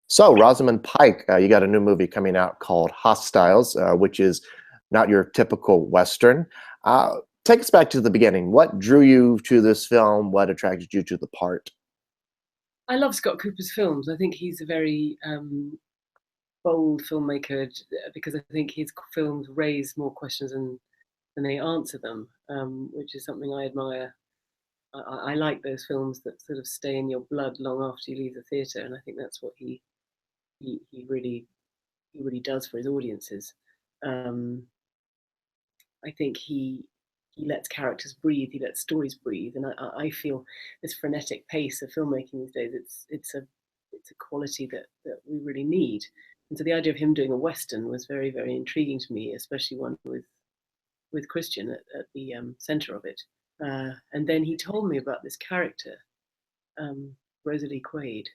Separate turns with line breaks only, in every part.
So, Rosamund Pike, you got a new movie coming out called Hostiles, which is not your typical Western. Take us back to the beginning. What drew you to this film? What attracted you to the part?
I love Scott Cooper's films. I think he's a very bold filmmaker because I think his films raise more questions than they answer them, which is something I admire. I like those films that sort of stay in your blood long after you leave the theatre, and I think that's what he really does for his audiences. Um, I think he lets characters breathe, he lets stories breathe, and I feel this frenetic pace of filmmaking these days. It's a quality that we really need. And so the idea of him doing a western was very intriguing to me, especially one with Christian at the center of it. And then he told me about this character, Rosalie Quaid,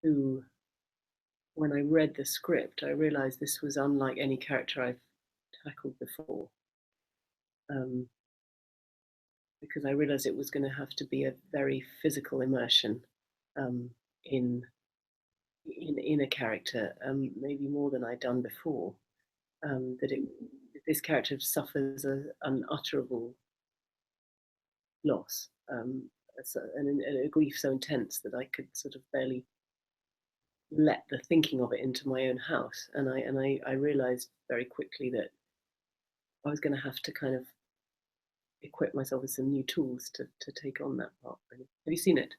who, when I read the script, I realized this was unlike any character I've tackled before. Um, because I realized it was going to have to be a very physical immersion um, in, in a character, maybe more than I'd done before. That this character suffers an unutterable loss, and a grief so intense that I could sort of barely let the thinking of it into my own house. And I realized very quickly that I was going to have to kind of equip myself with some new tools to take on that part. Really. Have you seen it?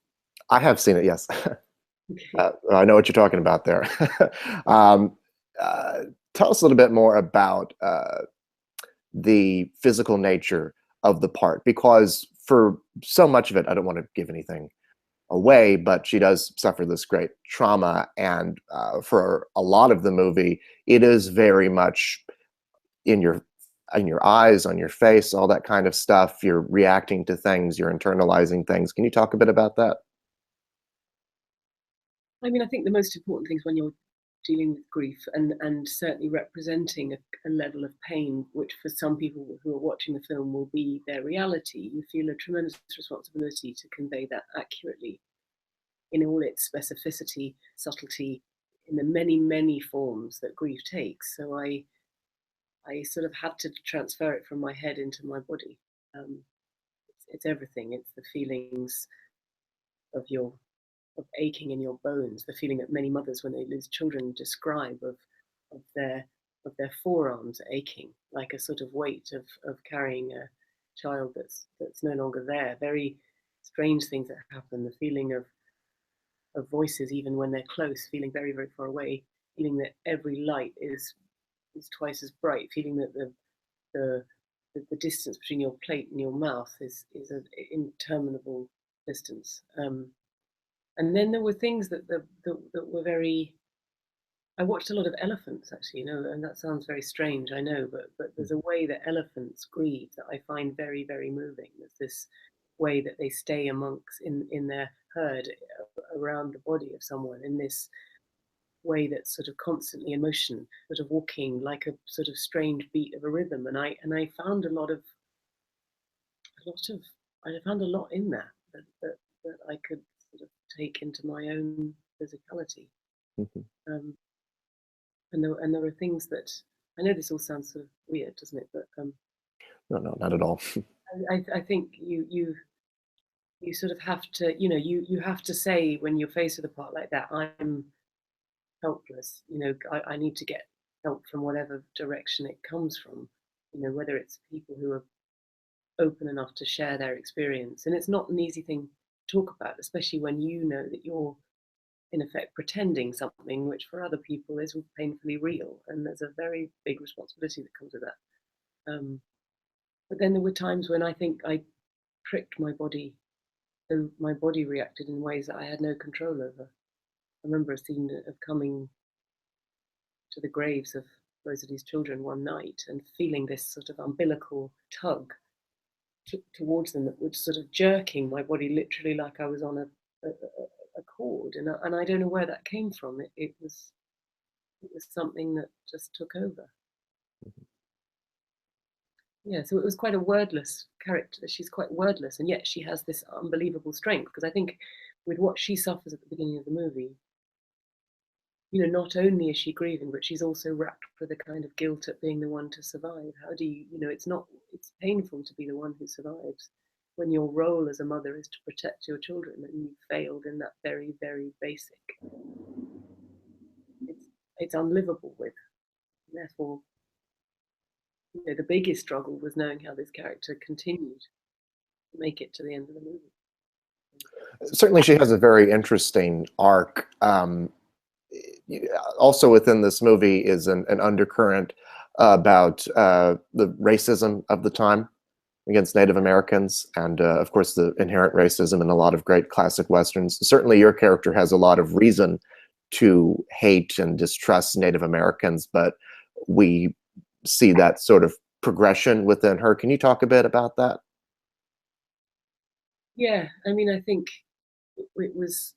I have seen it, yes.
Okay.
I know what you're talking about there. um, uh, Tell us a little bit more about the physical nature of the part, because for so much of it, I don't want to give anything away, but she does suffer this great trauma. And for a lot of the movie, it is very much in your eyes, on your face, all that kind of stuff. You're reacting to things, you're internalizing things. Can you talk a bit about that?
I mean, I think the most important things when you're dealing with grief and certainly representing a level of pain, which for some people who are watching the film will be their reality, you feel a tremendous responsibility to convey that accurately in all its specificity, subtlety, in the many forms that grief takes. So I sort of had to transfer it from my head into my body. It's everything. It's the feelings of your of aching in your bones, the feeling that many mothers, when they lose children, describe of their of their forearms aching, like a sort of weight of carrying a child that's no longer there. Very strange things that happen. The feeling of voices, even when they're close, feeling very far away, feeling that every light is twice as bright, feeling that the the distance between your plate and your mouth is an interminable distance. And then there were things that were very. I watched a lot of elephants actually, and that sounds very strange, I know, but there's a way that elephants grieve that I find very moving. There's this way that they stay amongst in their herd around the body of someone in this way that's sort of constantly in motion, sort of walking like a sort of strange beat of a rhythm. And I found a lot of I found a lot in that I could sort of take into my own physicality.
Mhm.
Um, and there were things that I know this all sounds sort of weird, doesn't it? But
No, no, not at all.
I think you sort of have to, you have to say when you're faced with a part like that, I'm helpless. I need to get help from whatever direction it comes from. Whether it's people who are open enough to share their experience, and it's not an easy thing to talk about, especially when you know that you're in effect pretending something which for other people is painfully real, and there's a very big responsibility that comes with that. But then there were times when I think I tricked my body, so my body reacted in ways that I had no control over. I remember a scene of coming to the graves of Rosalie's children one night and feeling this sort of umbilical tug towards them that was sort of jerking my body literally like I was on a cord, and I don't know where that came from. It was something that just took over. Yeah, so it was quite a wordless character. She's quite wordless, and yet she has this unbelievable strength. Because I think with what she suffers at the beginning of the movie, not only is she grieving, but she's also racked with a kind of guilt at being the one to survive. How do it's painful to be the one who survives when your role as a mother is to protect your children and you failed in that very, very basic. It's unlivable with. Therefore, the biggest struggle was knowing how this character continued to make it to the end of the movie.
Certainly, she has a very interesting arc. Also within this movie is an undercurrent about the racism of the time against Native Americans, and of course the inherent racism in a lot of great classic westerns. Certainly your character has a lot of reason to hate and distrust Native Americans, but we see that sort of progression within her. Can you talk a bit about that?
Yeah, I mean, I think it was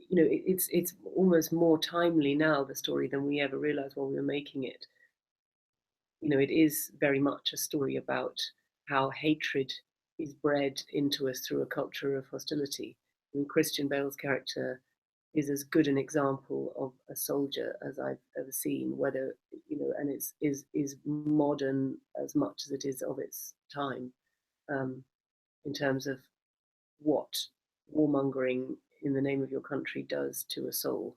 it's almost more timely now, the story, than we ever realized while we were making it. It is very much a story about how hatred is bred into us through a culture of hostility. I mean, Christian Bale's character is as good an example of a soldier as I've ever seen, whether, and is modern as much as it is of its time, in terms of what warmongering in the name of your country does to a soul.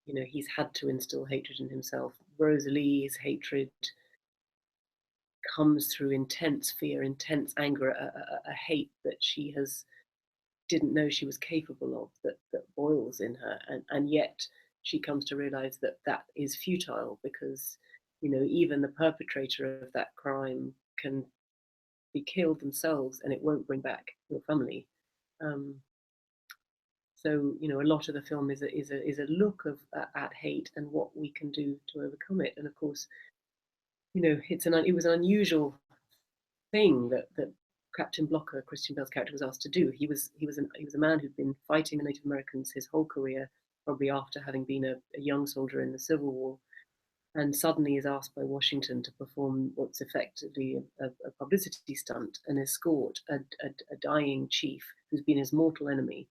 He's had to instill hatred in himself. Rosalie's hatred comes through intense fear, intense anger, a hate that she didn't know she was capable of, that boils in her, and yet she comes to realize that is futile, because even the perpetrator of that crime can be killed themselves and it won't bring back your family. So a lot of the film is a look at hate and what we can do to overcome it. And of course, it was an unusual thing that Captain Blocker, Christian Bale's character, was asked to do. He was a man who'd been fighting the Native Americans his whole career, probably after having been a young soldier in the Civil War, and suddenly is asked by Washington to perform what's effectively a publicity stunt and escort a dying chief who's been his mortal enemy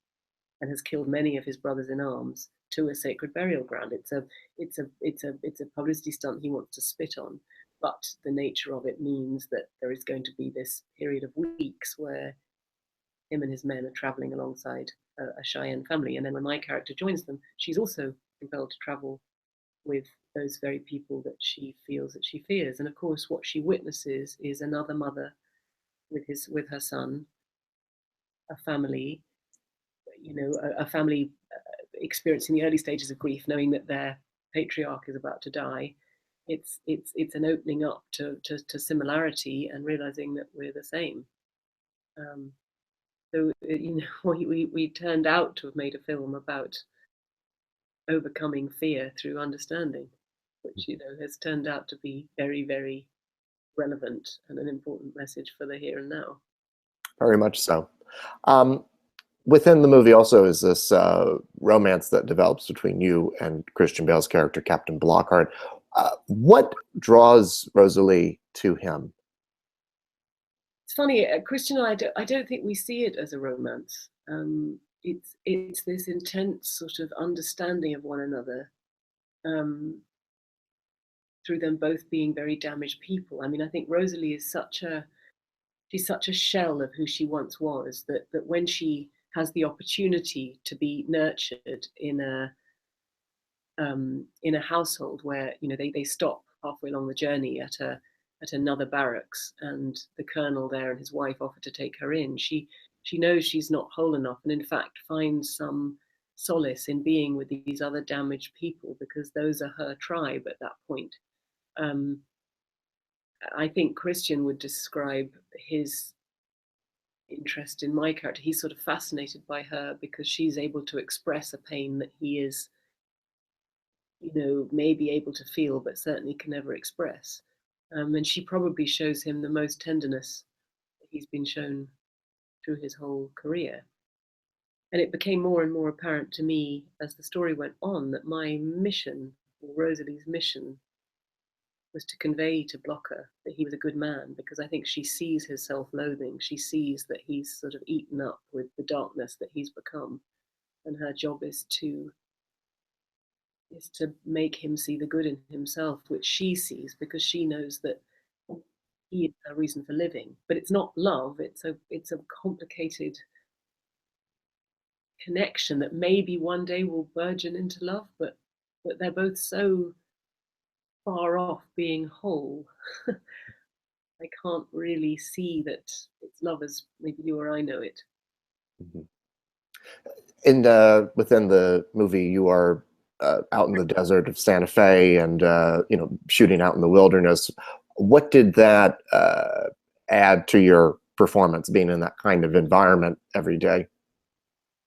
and has killed many of his brothers in arms to a sacred burial ground. It's a publicity stunt he wants to spit on, but the nature of it means that there is going to be this period of weeks where him and his men are traveling alongside a Cheyenne family, and then when my character joins them, she's also compelled to travel with those very people that she feels that she fears. And of course, what she witnesses is another mother with her son, a family, a family experiencing the early stages of grief, knowing that their patriarch is about to die. It's an opening up to similarity and realizing that we're the same. So we turned out to have made a film about overcoming fear through understanding, which has turned out to be very, very relevant and an important message for the here and now.
Very much so. Within the movie also is this romance that develops between you and Christian Bale's character, Captain Blockhart. What draws Rosalie to him?
It's funny, Christian and I don't think we see it as a romance. It's this intense sort of understanding of one another, through them both being very damaged people. I mean, I think Rosalie is she's such a shell of who she once was, that when she has the opportunity to be nurtured in a household where they stop halfway along the journey at another barracks, and the colonel there and his wife offer to take her in, she knows she's not whole enough, and in fact finds some solace in being with these other damaged people, because those are her tribe at that point. I think Christian would describe his interest in my character. He's sort of fascinated by her because she's able to express a pain that he is, maybe able to feel, but certainly can never express. And she probably shows him the most tenderness that he's been shown through his whole career. And it became more and more apparent to me as the story went on that my mission, or Rosalie's mission, was to convey to Blocker that he was a good man, because I think she sees his self-loathing. She sees that he's sort of eaten up with the darkness that he's become, and her job is to make him see the good in himself, which she sees, because she knows that he is a reason for living. But it's not love. It's a complicated connection that maybe one day will burgeon into love, but they're both so far off being whole. I can't really see that it's love as maybe you or I know it.
Mhm. In within the movie, you are out in the desert of Santa Fe, and shooting out in the wilderness. What did that add to your performance, being in that kind of environment every day?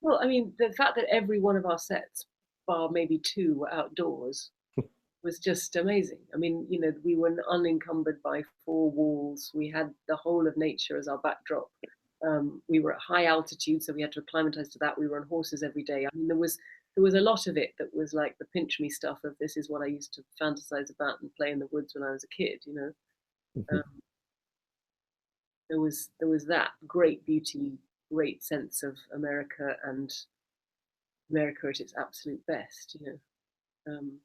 Well, I mean, the fact that every one of our sets, bar maybe two, were outdoors was just amazing. I mean, we were unencumbered by four walls. We had the whole of nature as our backdrop. We were at high altitude, so we had to acclimatize to that. We were on horses every day. I mean, there was a lot of it that was like the pinch me stuff of this is what I used to fantasize about and play in the woods when I was a kid.
Mhm.
Um, there was that great beauty, great sense of America, and America at its absolute best. Um,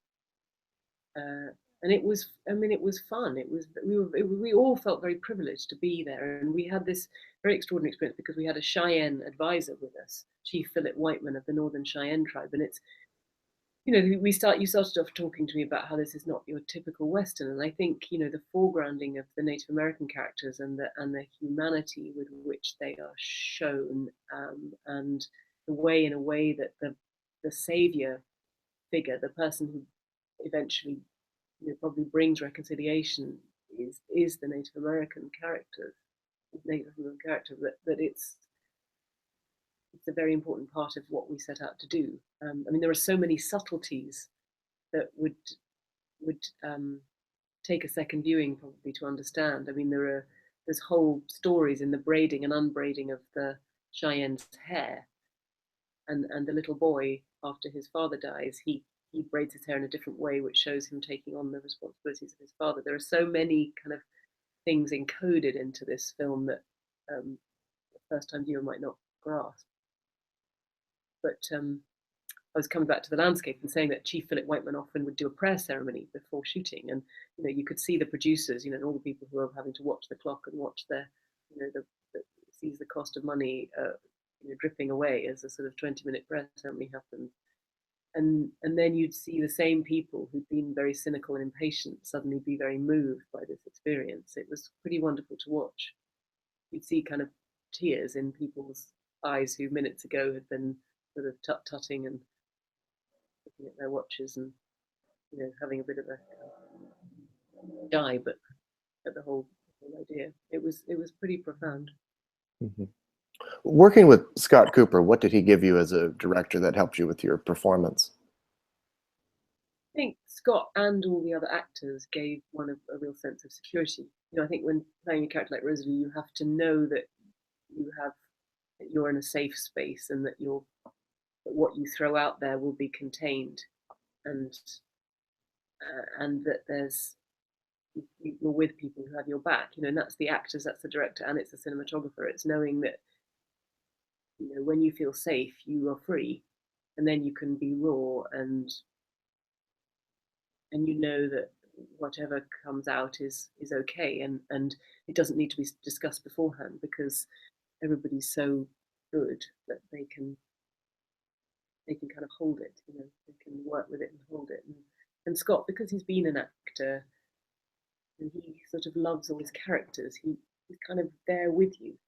and it was, I mean, it was fun. We all felt very privileged to be there, and we had this very extraordinary experience because we had a Cheyenne advisor with us, Chief Philip Whiteman of the Northern Cheyenne tribe. And it's, you started off talking to me about how this is not your typical Western, and I think the foregrounding of the Native American characters and the humanity with which they are shown, and the way, in a way, that the savior figure, the person who eventually probably brings reconciliation, is the Native American character, that it's a very important part of what we set out to do. I mean, there are so many subtleties that would take a second viewing probably to understand. I mean, there's whole stories in the braiding and unbraiding of the Cheyenne's hair, and the little boy, after his father dies, he braids his hair in a different way, which shows him taking on the responsibilities of his father. There are so many kind of things encoded into this film that the first time viewer might not grasp. But I was coming back to the landscape and saying that Chief Philip Whiteman often would do a prayer ceremony before shooting, and you could see the producers, and all the people who are having to watch the clock and watch sees the cost of money dripping away as a sort of 20-minute prayer ceremony happens. And then you'd see the same people who'd been very cynical and impatient suddenly be very moved by this experience. It was pretty wonderful to watch. You'd see kind of tears in people's eyes who minutes ago had been sort of tut-tutting and looking at their watches and having a bit of a jibe at the whole idea. It was pretty profound.
Mhm. Working with Scott Cooper, what did he give you as a director that helped you with your performance?
I think Scott and all the other actors gave one a real sense of security. I think when playing a character like Rosalie, you have to know that you're in a safe space, and that what you throw out there will be contained, and that you're with people who have your back. And that's the actors, that's the director, and it's the cinematographer. It's knowing that when you feel safe, you are free, and then you can be raw, and that whatever comes out is okay, and it doesn't need to be discussed beforehand, because everybody's so good that they can kind of hold it. They can work with it and hold it. And Scott, because he's been an actor and he sort of loves all his characters, he's kind of there with you.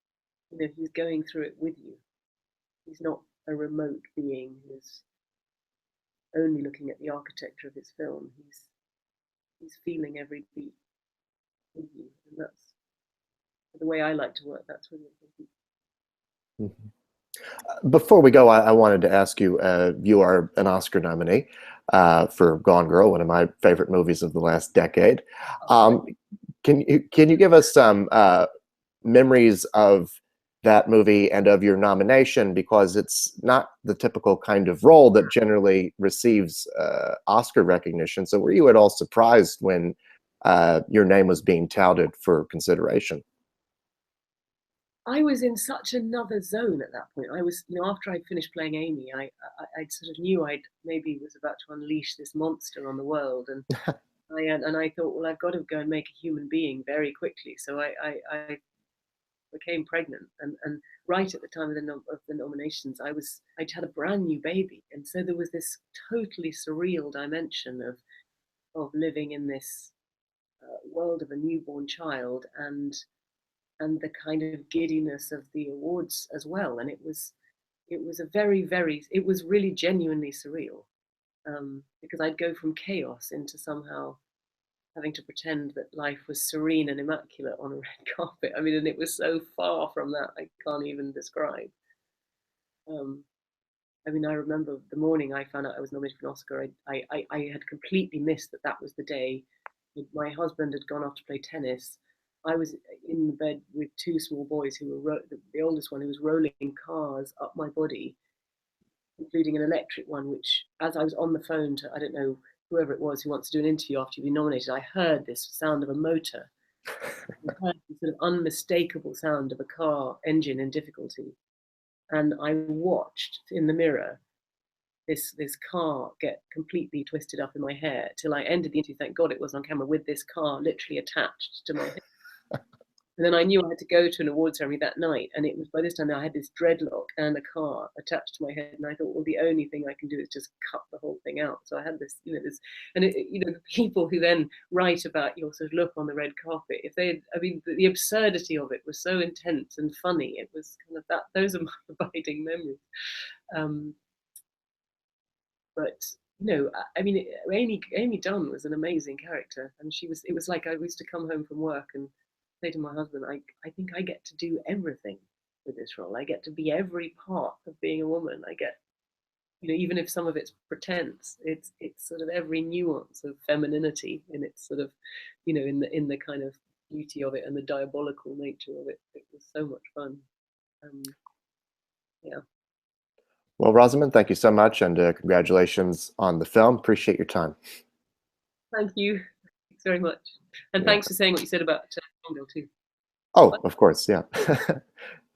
He's going through it with you. He's not a remote being who's only looking at the architecture of his film. He's feeling every beat with you, and that's the way I like to work. That's really important.
Before we go, I wanted to ask you, you are an Oscar nominee for Gone Girl, one of my favorite movies of the last decade. Can you give us some memories of that movie and of your nomination, because it's not the typical kind of role that generally receives Oscar recognition? So were you at all surprised when your name was being touted for consideration?
I was in such another zone at that point. I was, after I'd finished playing Amy, I sort of knew I'd maybe was about to unleash this monster on the world, and I thought, well, I've got to go and make a human being very quickly. So I became pregnant, and right at the time of the nominations, I'd had a brand new baby, and so there was this totally surreal dimension of living in this world of a newborn child, and the kind of giddiness of the awards as well. And it was a it was really genuinely surreal, because I'd go from chaos into somehow having to pretend that life was serene and immaculate on a red carpet. I mean, and it was so far from that, I can't even describe. Um, I mean, I remember the morning I found out I was nominated for an Oscar. I had completely missed that that was the day. My husband had gone off to play tennis. I was in the bed with two small boys who were the oldest one who was rolling cars up my body, including an electric one, which, as I was on the phone to, I don't know, whoever it was who wants to do an interview after you've been nominated, I heard this sound of a motor. I heard the sort of unmistakable sound of a car engine in difficulty. And I watched in the mirror this car get completely twisted up in my hair till I ended the interview. Thank God it was on camera, with this car literally attached to my head. And then I knew I had to go to an award ceremony that night, and it was by this time I had this dreadlock and a car attached to my head, and I thought, well, the only thing I can do is just cut the whole thing out. So I had this, and the people who then write about your sort of look on the red carpet, if they, I mean, the absurdity of it was so intense and funny. It was kind of that. Those are my abiding memories. Um, but I mean, Amy Dunn was an amazing character, and she was. It was like I used to come home from work and say to my husband, I think I get to do everything with this role. I get to be every part of being a woman. I get, even if some of it's pretense, it's sort of every nuance of femininity in its sort of, in the kind of beauty of it and the diabolical nature of it. It was so much fun. Um, yeah.
Well, Rosamund, thank you so much, and congratulations on the film. Appreciate your time.
Thank you. Thanks very much. And
You're
thanks
welcome.
for saying what you said about Bale too.
Oh, of course, yeah. All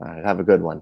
right, have a good one.